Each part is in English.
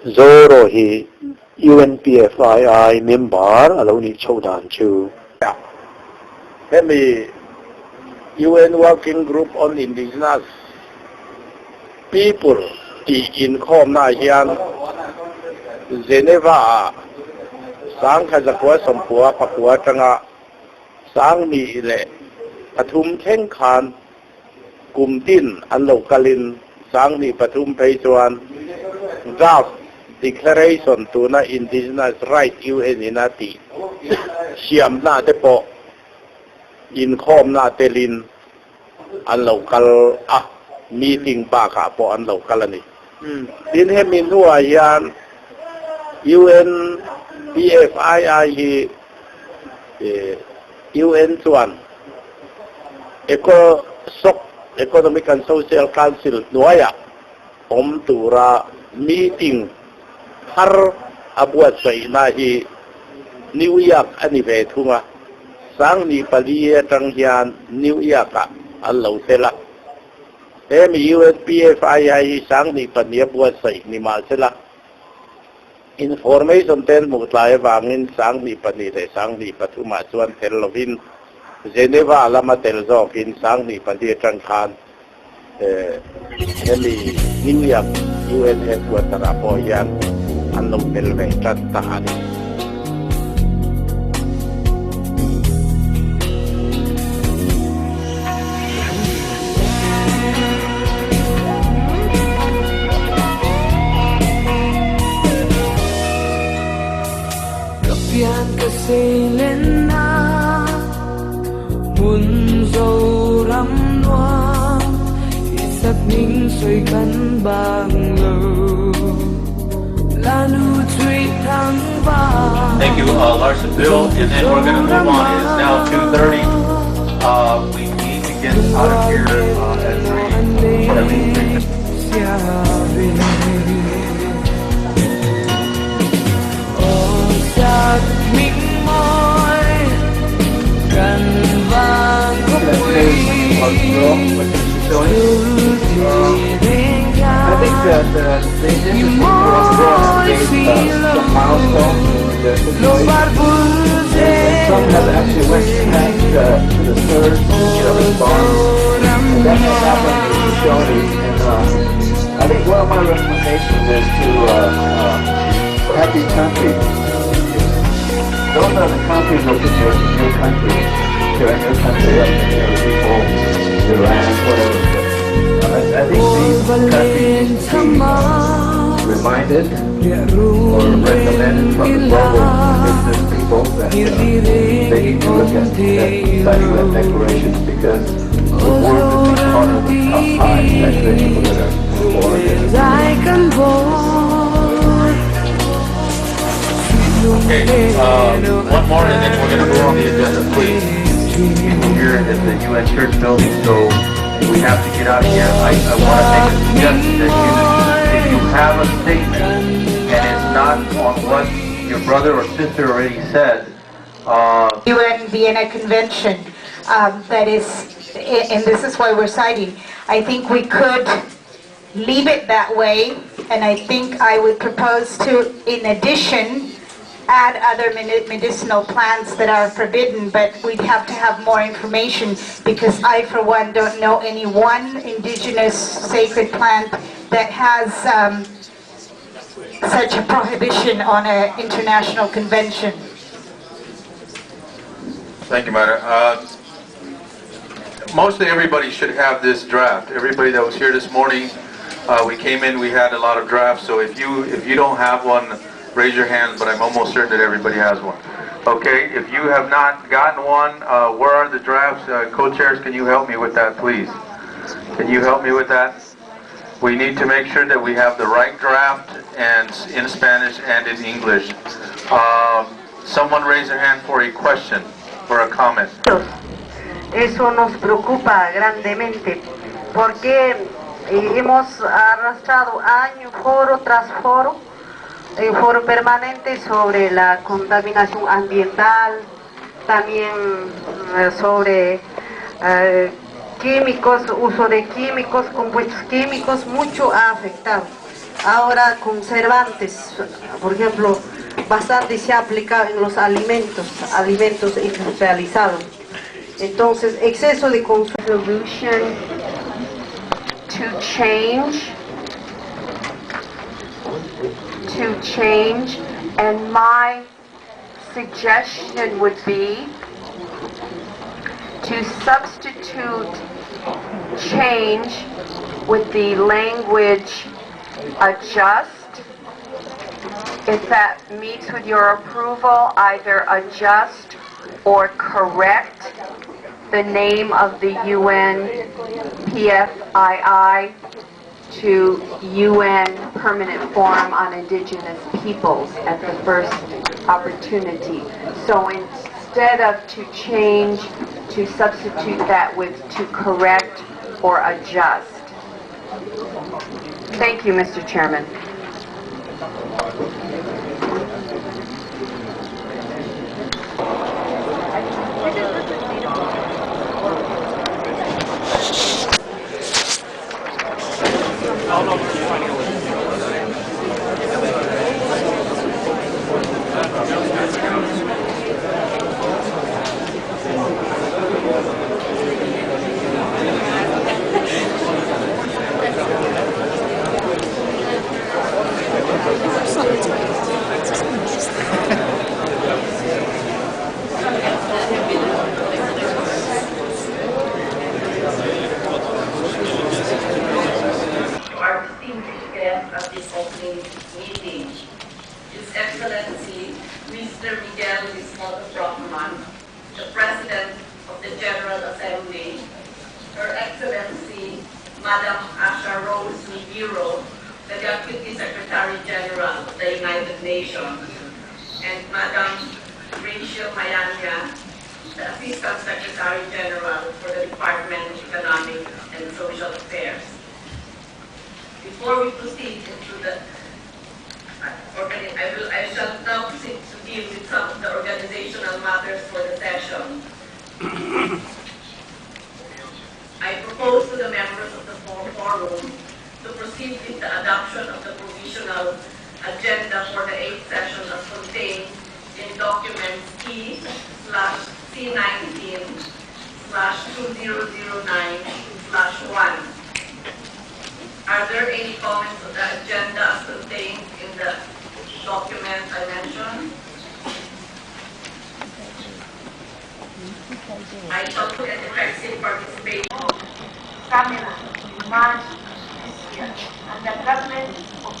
Zoro he UNPFII member alone chodan chu. Let me UN Working Group on Indigenous People in Khom Hian Geneva Sang Kazakwa Sampua Papua Tanga Sang Mi Le Patum Keng Khan Kumdin and Lokalin Sang Mi Patum Peichuan Draft Declaration to na Indigenous Right UN Inati Siam Na Depo in Khom Na Telin and local meeting Baka po an local ni. Din hemin huwa yan UN PFII UN Suan Economic and Social Council Nuaya Tura meeting har abuat sa inahi New York anibe tunga sang ni paliye tanghian New York allo sela USPFII sang ni paniya buat sa ni mal sela information ten mutlay bangin sang ni panire sang ni patuma chuan telovin Geneva alama telzokin sang ni paniya tangkhan New York UN headquarters po yan allo telve tahan. Pian kasailan na Munzo ramnwa Isat ning soy kan bang lo Lanu tui tang ba. Thank you, Larson Bill, and then we're going to move on. It is now 2:30. We need to get out of here at 3:30. I think that they did the milestone in the situation. Some have actually went past to the third response. And that has happened in the Shawnee. And I think one of my recommendations is to have these countries. Those are the countries which are your country. Your country, people, the land, whatever. I think these countries should be reminded or recommended from the global business people that they need to look at that UN declaration because the world is part of the top five taxation that are Okay, one more and then we're going to go on the agenda, please. People here at the UN Church building, so we have to get out of here. I want to make a suggestion that if you have a statement and it's not on what your brother or sister already said, UN Vienna Convention, that is, and this is why we're citing, I think we could leave it that way, and I think I would propose to, in addition, add other medicinal plants that are forbidden, but we'd have to have more information because I, for one, don't know any one indigenous sacred plant that has such a prohibition on an international convention. Thank you, Madam. Mostly everybody should have this draft. Everybody that was here this morning, we came in, we had a lot of drafts, so if you don't have one, raise your hand, but I'm almost certain that everybody has one. Okay, if you have not gotten one, where are the drafts? Co-chairs, can you help me with that, please? Can you help me with that? We need to make sure that we have the right draft and in Spanish and in English. Someone raise their hand for a question or a comment. Eso nos preocupa grandemente porque hemos arrastrado año, foro tras foro, foro permanente sobre la contaminación ambiental, también sobre químicos, uso de químicos, compuestos químicos, mucho ha afectado. ahora conservantes, por ejemplo, bastante se aplica en los alimentos industrializados. Entonces, exceso de consumo. Solution to change, and my suggestion would be to substitute change with the language adjust. If that meets with your approval, either adjust or correct the name of the UN PFII to UN Permanent Forum on Indigenous Peoples at the first opportunity. So instead of to change, to substitute that with to correct or adjust. Thank you, Mr. Chairman. Our distinguished guest at this opening meeting, His Excellency Mr. Miguel Lismoto Brockman, the President of the General Assembly, Her Excellency Madam Asha Rose Mibiro, the Deputy Secretary General of the United Nations, and Madam Rachel Mayanya, the Assistant Secretary General for the Department of Economic and Social Affairs. Before we proceed into the I shall now proceed to deal with some of the organizational matters for the session. I propose to the members of the forum to proceed with the adoption of the provisional agenda for the 8th session as contained in document E/C19/2009/1. Are there any comments on the agenda as contained in the document I mentioned? I shall put an effective participation. Camera, March this year, and the government of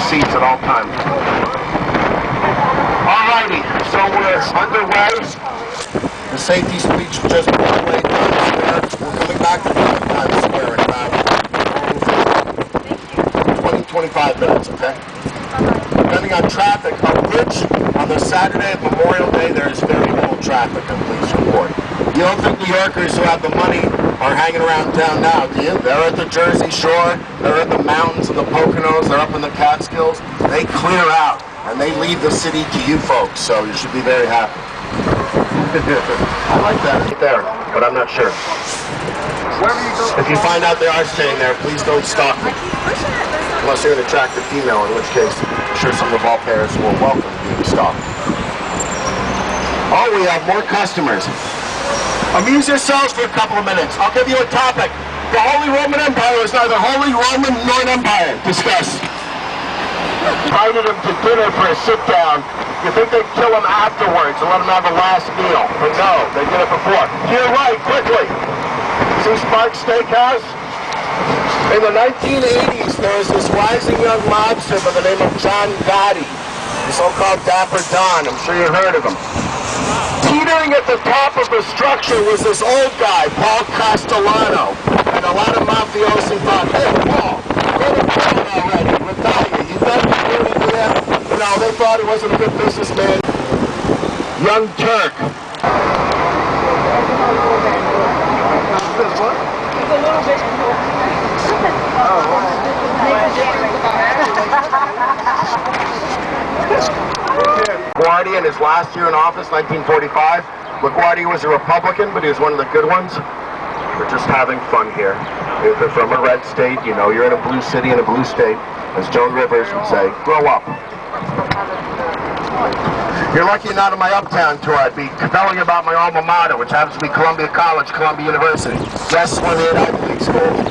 Seats at all times. Alrighty, so we're underway. The safety speech just brought away Times Square. We're coming back to Times Square in about 20-25 minutes, okay? Depending on traffic, on which on the Saturday of Memorial Day there is very little traffic on police report. You don't think New Yorkers who have the money are hanging around town now, do you? They're at the Jersey Shore, they're at the mountains and the Poconos, they're up in the Catskills. They clear out and they leave the city to you folks, so you should be very happy. I like that right there, but I'm not sure. If you find out they are staying there, please don't stalk them. Unless you're an attractive female, in which case I'm sure some of all parents will welcome being stalked. Oh, we have more customers. Amuse yourselves for a couple of minutes. I'll give you a topic. The Holy Roman Empire is neither Holy Roman nor an empire. Discuss. Invited him to dinner for a sit-down. You think they'd kill him afterwards and let him have a last meal? But no, they did it before. To your right, quickly. See Sparks Steakhouse? In the 1980s, there was this rising young mobster by the name of John Gotti, the so-called Dapper Don. I'm sure you heard of him. Teetering at the top of the structure was this old guy, Paul Castellano. And a lot of mafiosi thought, hey, Paul, go to jail already, retire. You better be doing that. You know, they thought he wasn't a good businessman. Young Turk. LaGuardia in his last year in office, 1945. LaGuardia was a Republican, but he was one of the good ones. We're just having fun here. If you're from a red state, you know you're in a blue city in a blue state. As Joan Rivers would say, grow up. You're lucky you're not on my uptown tour. I'd be cavelling about my alma mater, which happens to be Columbia College, Columbia University. Yes, one of the Ivy League schools.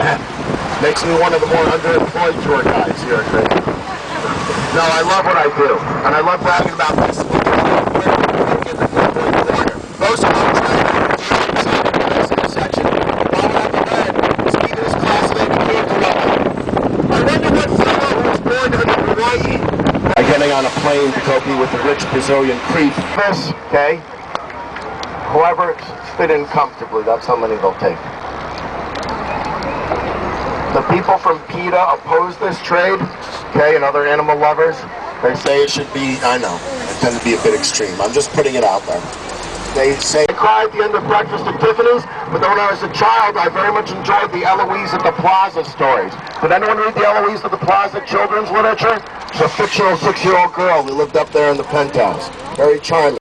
Makes me one of the more underemployed tour guides here at Vegas. No, I love what I do, and I love bragging about this. Most of them section, his classmate became Columbia. I wonder what fellow who was born in Hawaii getting on a plane to go be with the rich Brazilian creep. This, okay? Whoever fit in comfortably, that's how many they'll take. The people from PETA oppose this trade, okay, and other animal lovers. They say it should be, I know, I tend to be a bit extreme. I'm just putting it out there. They say I cry at the end of breakfast at Tiffany's, but when I was a child, I very much enjoyed the Eloise at the Plaza stories. Did anyone read the Eloise at the Plaza children's literature? It's a fictional 6-year-old girl who lived up there in the penthouse. Very charming.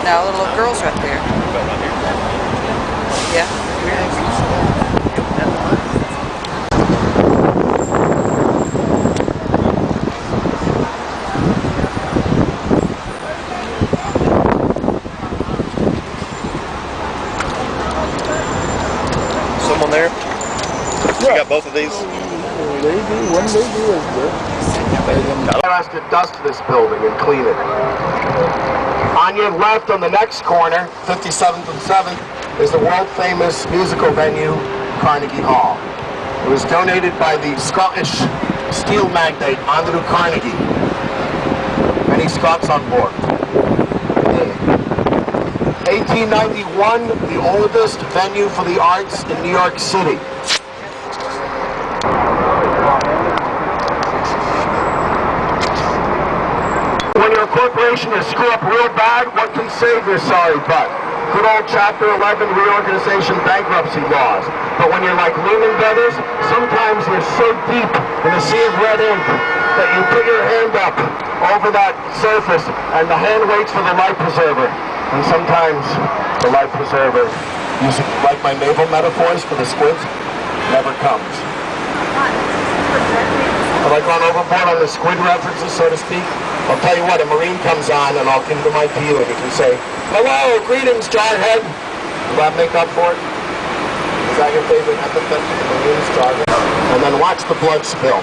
Now the little girl's right there. Yeah. Someone there? You got both of these? Maybe, one maybe is good. I asked to dust this building and clean it. On your left, on the next corner, 57th and 7th, is the world-famous musical venue, Carnegie Hall. It was donated by the Scottish steel magnate Andrew Carnegie. Any Scots on board? 1891, the oldest venue for the arts in New York City. When your corporation is screw up real bad, what can save your sorry butt? Good old Chapter 11 reorganization bankruptcy laws. But when you're like Lehman Brothers, sometimes you're so deep in a sea of red ink that you put your hand up over that surface and the hand waits for the life preserver. And sometimes the life preserver, using like my naval metaphors for the squids, never comes. Have I gone overboard on the squid references, so to speak? I'll tell you what, a Marine comes on and I'll give the mic to you and you can say, "Hello, greetings, Jarhead." Will that make up for it? Is that your favorite epithet to the Marines, Jarhead? And then watch the blood spill.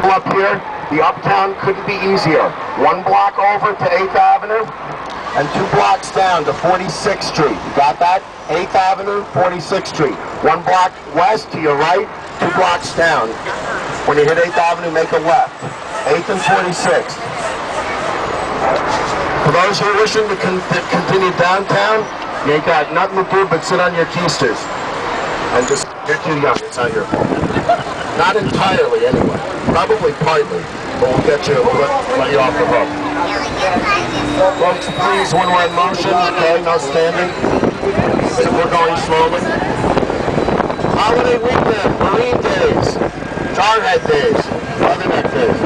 Up here, the uptown couldn't be easier. 1 block over to 8th Avenue and 2 blocks down to 46th Street. You got that? 8th Avenue, 46th Street. 1 block west to your right, 2 blocks down. When you hit 8th Avenue, make a left. 8th and 46th. For those who are wishing to continue downtown, you ain't got nothing to do but sit on your keisters. And just, you're too young, it's not your fault. Not entirely, anyway. Probably partly. But we'll get you, we'll let you off the hook. Folks, please, when we're in motion, okay, no standing. We're going slowly. Holiday weekend, Marine days, Jarhead days, Leatherneck days.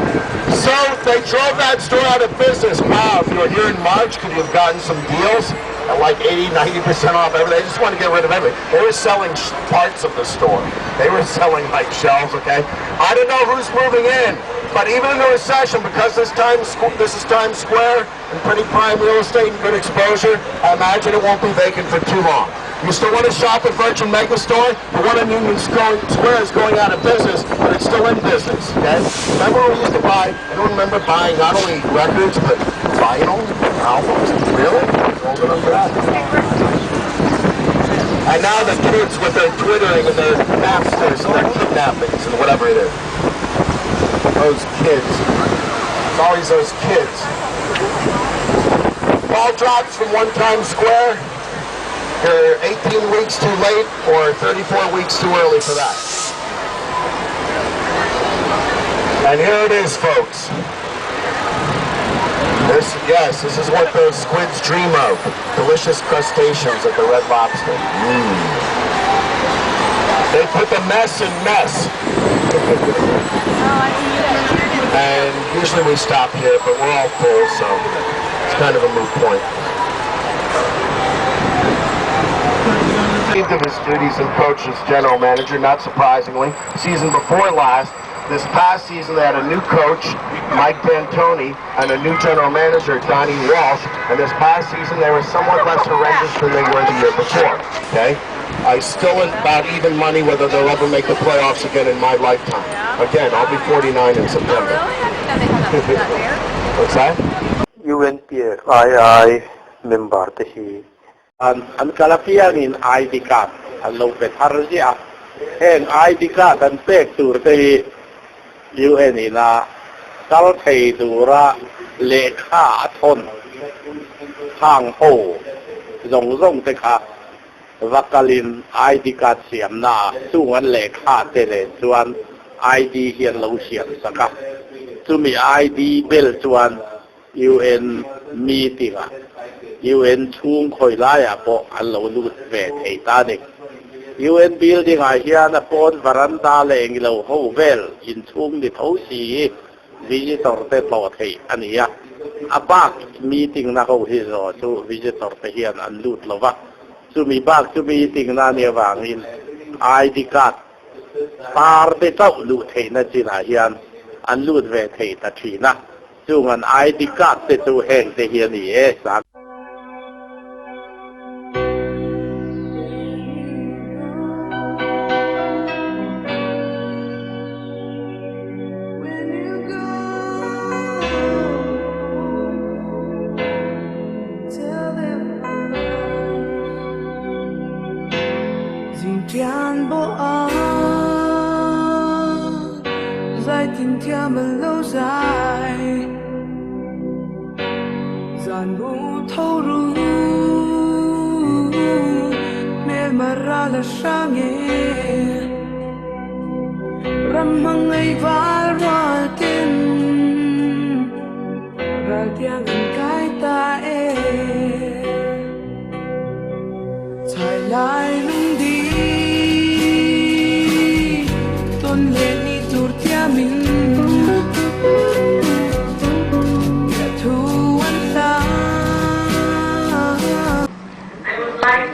So, they drove that store out of business. Wow, if you were here in March, could you have gotten some deals at like 80-90% off everything? They just want to get rid of everything. They were selling parts of the store. They were selling like shelves, okay? I don't know who's moving in, but even in the recession, because this is Times Square and pretty prime real estate and good exposure, I imagine it won't be vacant for too long. You still want to shop at Virgin Megastore? The one in Union Square is going out of business, but it's still in business, okay? Remember when we used to buy, anyone remember buying not only records, but vinyl albums? Really? Old enough for that? And now the kids with their twittering and their Napsters and their kidnappings and whatever it is. Those kids. It's always those kids. Ball drops from one Times Square. You're 18 weeks too late or 34 weeks too early for that. And here it is, folks. This is what those squids dream of. Delicious crustaceans at the Red Lobster. They put the mess in mess. And usually we stop here, but we're all full, so it's kind of a moot point. Of his duties and coach as general manager, not surprisingly. Season before last, this past season they had a new coach, Mike D'Antoni, and a new general manager, Donnie Walsh, and this past season they were somewhat less horrendous than they were the year before, okay? I still about even money whether they'll ever make the playoffs again in my lifetime. Again, I'll be 49 in September. What's that? UNPFII member tehi an kalapia in ID card an lo pe tharja hen ID card an pek tur tehi UN ina kal thei dura lekha thon hang ho zong te kha vakalin ID card siam na chuan lekha te le chuan ID hian lo siam saka chumi ID bel chuan UN meeting UN chung khoi lai a po an lo lut ve thei ta ni UN building a hian a pon veranda le eng lo ho vel in chung ni tho si visitor te to thei ania a bak meeting na ho hi ro chu visitor te hian an lut lova chu mi bak chu meeting na ne wangin ID card par te tau lu thei na china hian an lut ve thei ta thina chung an ID card te chu heng te hian ni e sa gian bộ dài tình theo mà lâu dài gian bộ thâu ru mê mà ra là sang nghe ram hăng ấy vã ra tin ra tiếng cái ta chạy lại lung đi tôn lên đi tur tia mình kẻ thù anh ta. I would like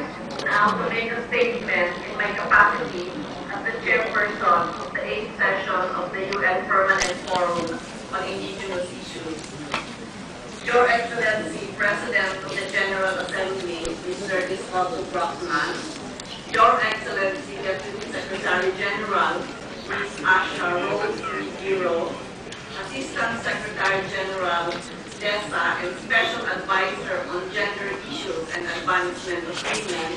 now to make a statement in my capacity as the chairperson of the 8th session of the UN Permanent Forum on Indigenous Issues. Your Excellency, President of the General Assembly, Mr. Ismail Brockman, Your Excellency, Deputy Secretary General, Ms. Asha Rose Zoro, Assistant Secretary General, DESA, and Special Advisor on Gender Issues and Advancement of Women,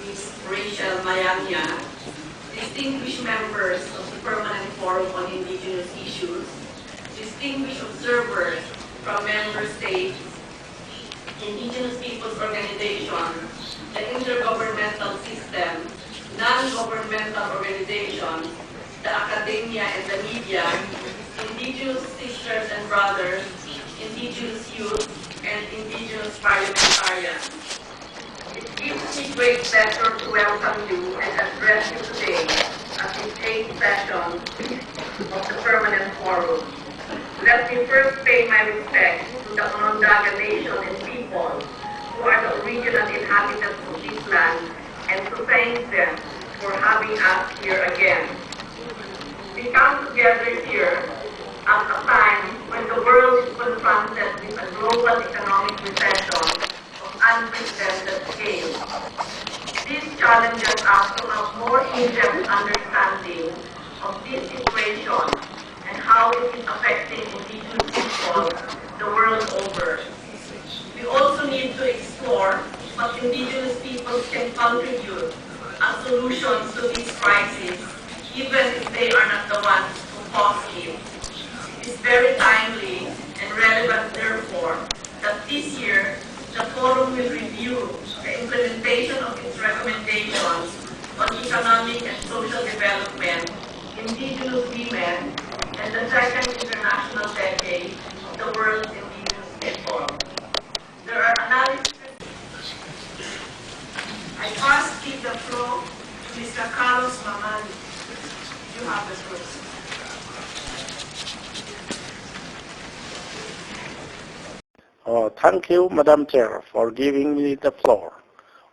Ms. Rachel Mayanya, distinguished members of the Permanent Forum on Indigenous Issues, distinguished observers from member states, indigenous peoples organizations, the intergovernmental system, non-governmental organizations, the academia and the media, indigenous sisters and brothers, indigenous youth, and indigenous parliamentarians. It gives me great pleasure to welcome you and address you today at this 8th session of the Permanent Forum. Let me first pay my respects to the Onondaga Nation and people who are the original inhabitants of this land and to thank them for having us here again. We come together here at a time when the world is confronted with a global economic recession of unprecedented scale. This challenges us to have more in-depth understanding of this situation and how it is affecting indigenous people the world over. We also need to explore what indigenous peoples can contribute as solutions to this crisis, even if they are not the ones who caused it. It is very timely and relevant, therefore, that this year the Forum will review the implementation of its recommendations on economic and social development, indigenous women, and the second international decade of the world's indigenous people. There are analyses. I first give the floor to Mr. Carlos Mamani. You have the floor. Thank you, Madam Chair, for giving me the floor.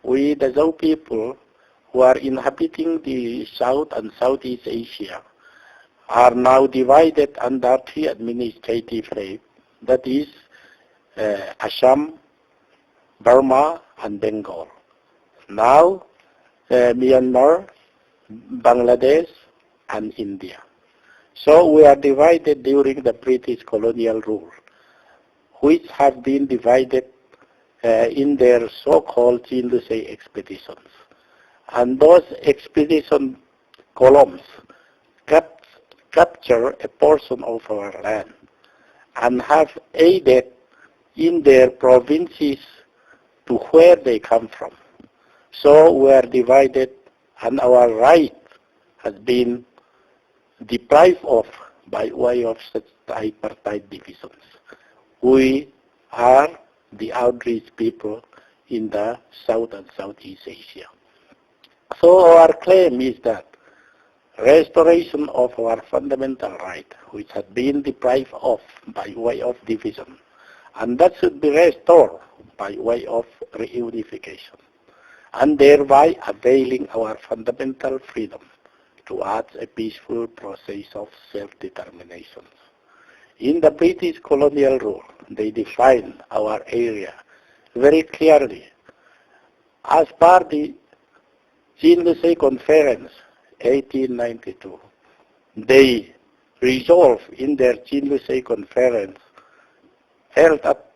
We, the Zhou people who are inhabiting the South and Southeast Asia, are now divided under 3 administrative rates, that is, Assam, Burma, and Bengal. Now, Myanmar, Bangladesh, and India. So we are divided during the British colonial rule, which have been divided in their so-called Chinlusay expeditions. And those expedition columns capture a portion of our land and have aided in their provinces to where they come from. So we are divided and our right has been deprived of by way of such tripartite divisions. We are the outreach people in the South and Southeast Asia. So our claim is that restoration of our fundamental right, which had been deprived of by way of division, and that should be restored by way of reunification, and thereby availing our fundamental freedom towards a peaceful process of self-determination. In the British colonial rule, they defined our area very clearly. As per the Chinlusay Conference 1892, they resolved in their Chinlusay Conference held at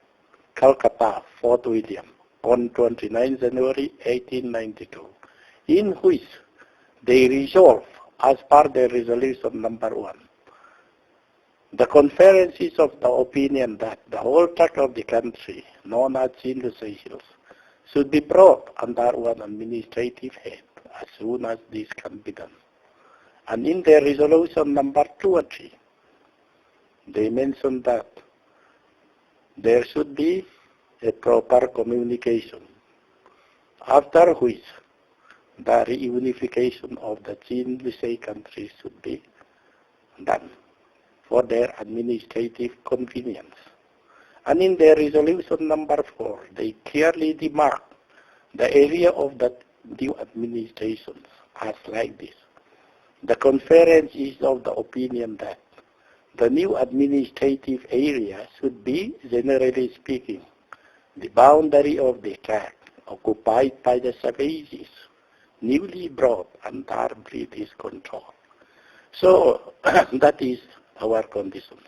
Calcutta, Fort William, on 29 January 1892, in which they resolve as per their resolution number 1. The conference is of the opinion that the whole tract of the country, known as Chin Seychelles, should be brought under one administrative head as soon as this can be done. And in their resolution number 2 or 3, they mentioned that there should be a proper communication, after which the reunification of the Chin-Lisei countries should be done for their administrative convenience. And in their resolution number 4, they clearly demark the area of the new administrations as like this. The conference is of the opinion that the new administrative area should be, generally speaking, the boundary of the tract occupied by the savages, newly brought under British control. So that is our conditions.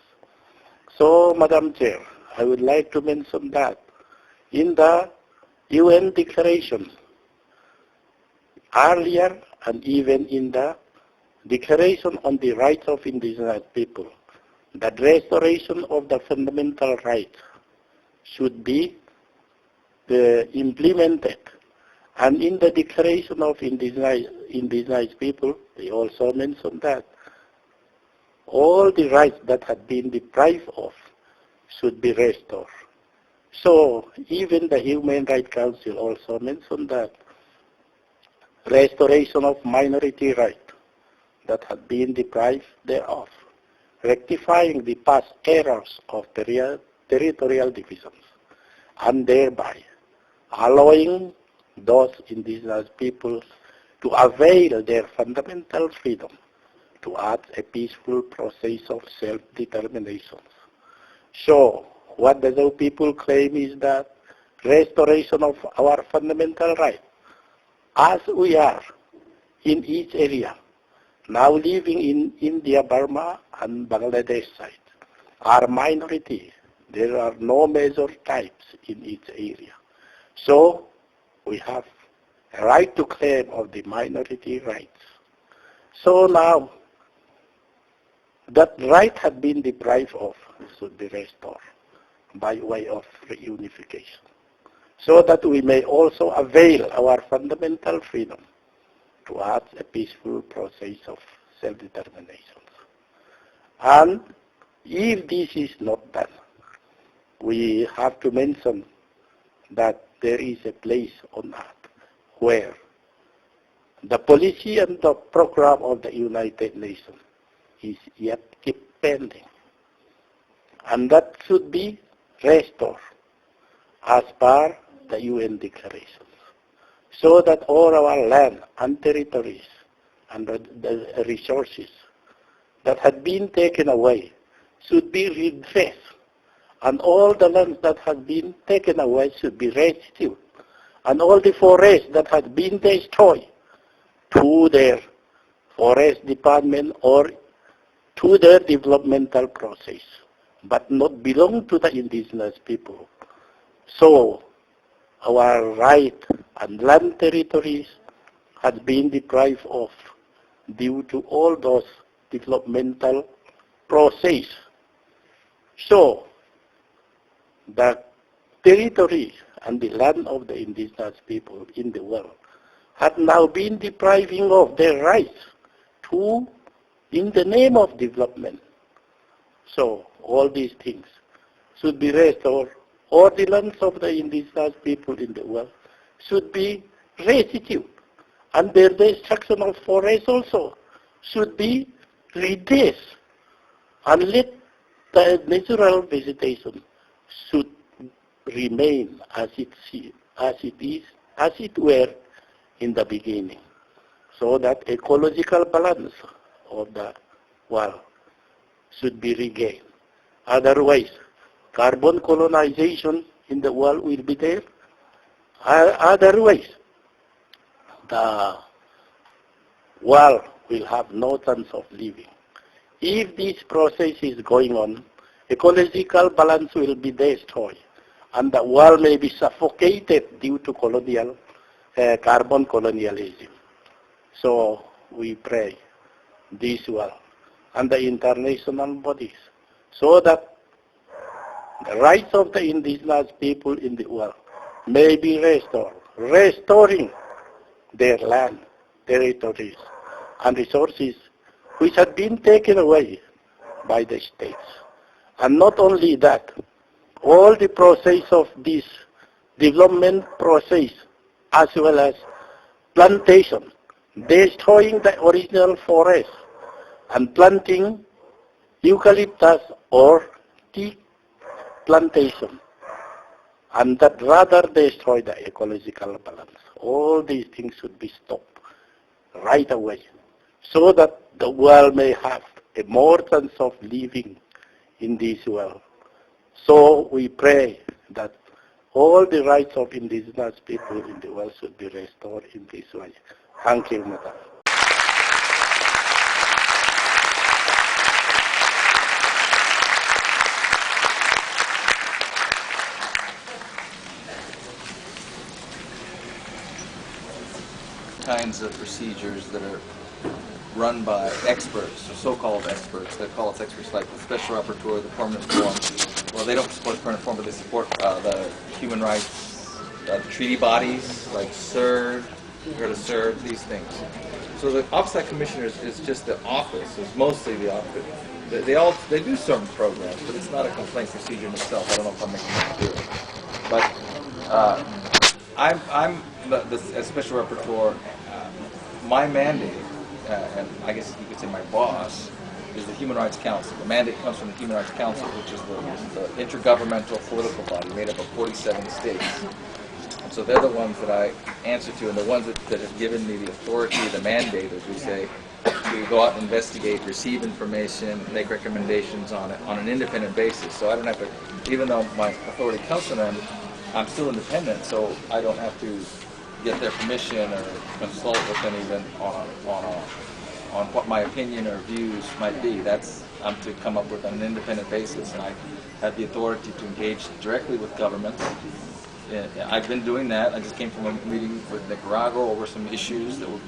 So, Madam Chair, I would like to mention that in the UN declaration, earlier and even in the Declaration on the Rights of Indigenous People, that restoration of the fundamental rights should be implemented. And in the Declaration of Indigenous People, they also mentioned that all the rights that had been deprived of should be restored. So even the Human Rights Council also mentioned that restoration of minority rights that had been deprived thereof, rectifying the past errors of territorial divisions, and thereby allowing those indigenous peoples to avail their fundamental freedom towards a peaceful process of self-determination. So, what the Zhou people claim is that restoration of our fundamental rights, as we are in each area, now living in India, Burma, and Bangladesh side, are minority. There are no major types in each area. So, we have a right to claim of the minority rights. So now, that right had been deprived of should be restored by way of reunification, so that we may also avail our fundamental freedom towards a peaceful process of self-determination. And if this is not done, we have to mention that there is a place on earth where the policy and the program of the United Nations is yet keep pending. And that should be restored as per the UN declarations, so that all our land and territories and the resources that had been taken away should be redressed, and all the lands that had been taken away should be restituted, and all the forests that had been destroyed to their forest department or to their developmental process, but not belong to the indigenous people. So our right and land territories had been deprived of due to all those developmental process. So the territory and the land of the indigenous people in the world had now been depriving of their rights to in the name of development. So all these things should be restored, or the lands of the indigenous people in the world should be restituted, and their destruction of forests also should be redressed, and let the natural vegetation should remain as it were in the beginning, so that ecological balance of the world should be regained. Otherwise, carbon colonization in the world will be there. Otherwise, the world will have no chance of living. If this process is going on, ecological balance will be destroyed, and the world may be suffocated due to carbon colonialism. So we pray this world and the international bodies so that the rights of the indigenous people in the world may be restored, restoring their land, territories, and resources which had been taken away by the states. And not only that, all the process of this development process as well as plantation, destroying the original forest and planting eucalyptus or tea plantation, and that rather destroy the ecological balance. All these things should be stopped right away so that the world may have a more chance of living in this world. So we pray that all the rights of indigenous people in the world should be restored in this way. Thank you, Madam. Kinds of procedures that are run by experts, or so-called experts. They call us experts like the Special Rapporteur, the Permanent Forum. Well, they don't support the Permanent Forum, but they support the human rights treaty bodies like CERD, CERD, these things. So the Office of Commissioners is just the office. It's mostly the office. They do certain programs, but it's not a complaint procedure in itself. I don't know if I'm making that clear. But I'm as Special Rapporteur. My mandate, and I guess you could say my boss, is the Human Rights Council. The mandate comes from the Human Rights Council, which is the intergovernmental political body made up of 47 states. And so they're the ones that I answer to, and the ones that have given me the authority, the mandate, as we say, to go out and investigate, receive information, make recommendations on it on an independent basis. So I don't have to, even though my authority comes from them, I'm still independent, so I don't have to get their permission or consult with them even on what my opinion or views might be. I'm to come up with on an independent basis, and I have the authority to engage directly with government. I've been doing that. I just came from a meeting with Nicaragua over some issues that were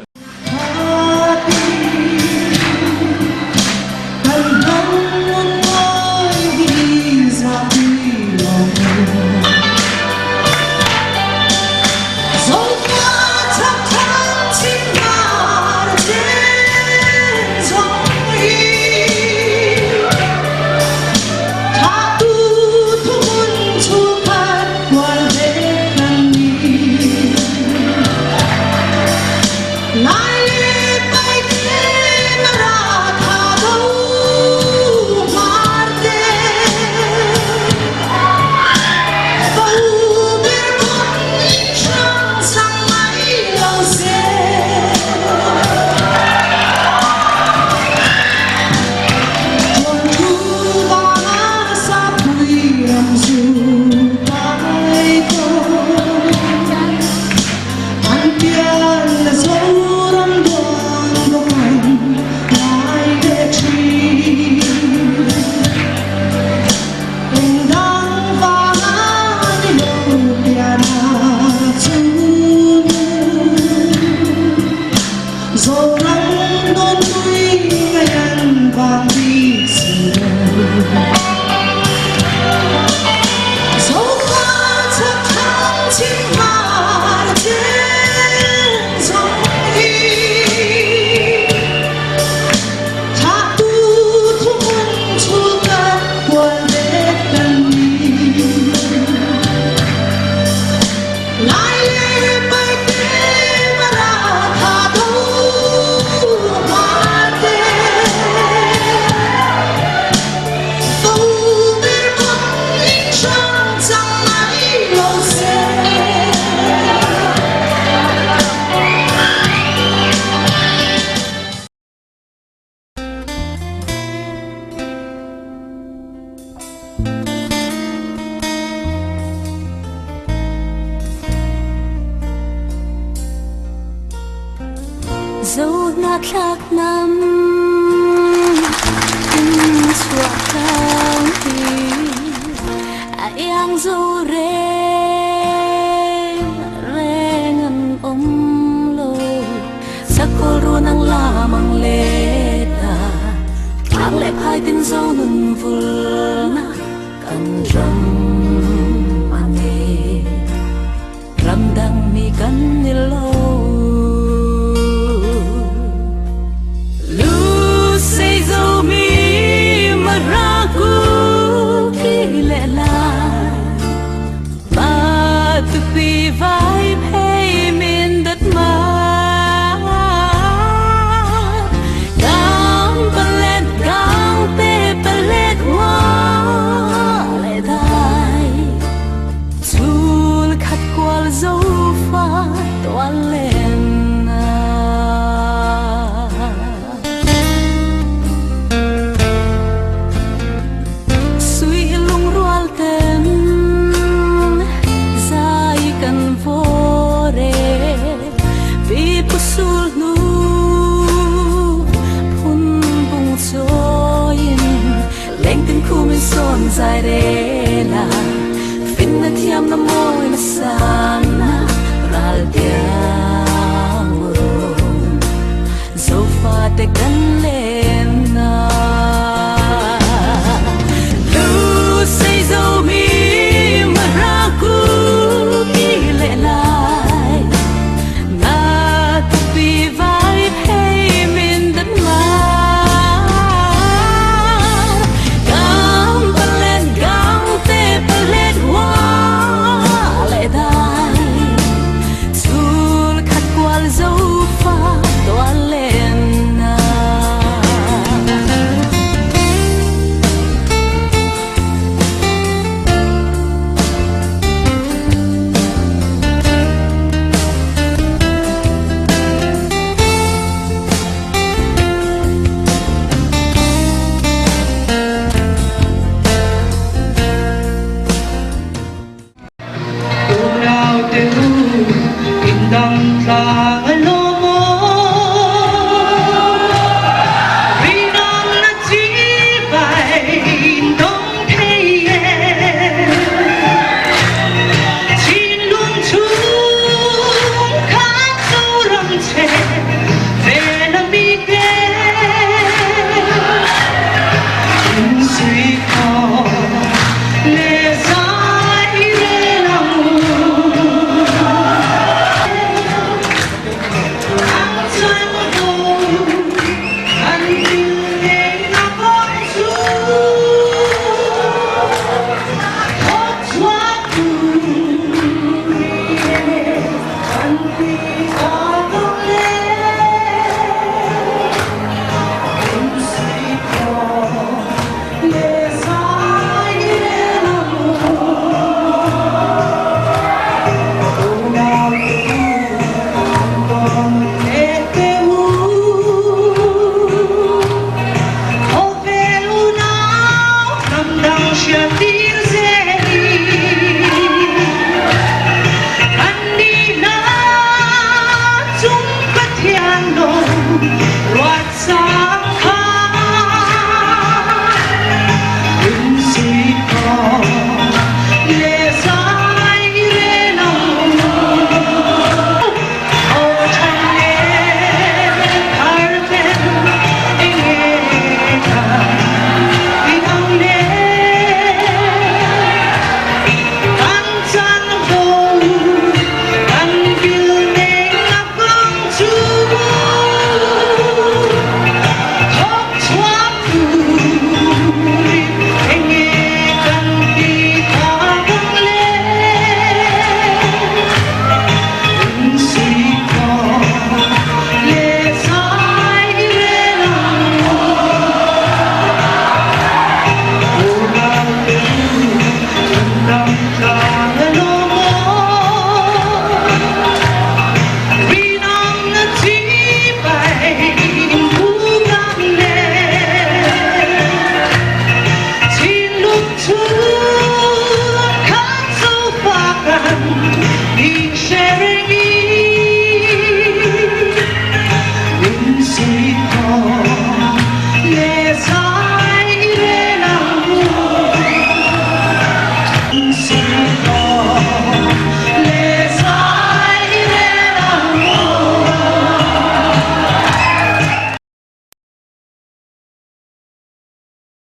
dẫu là khác năm suốt tháng thì yang dẫu re re ngan om lo sa kol ru nang la na mo'y nasana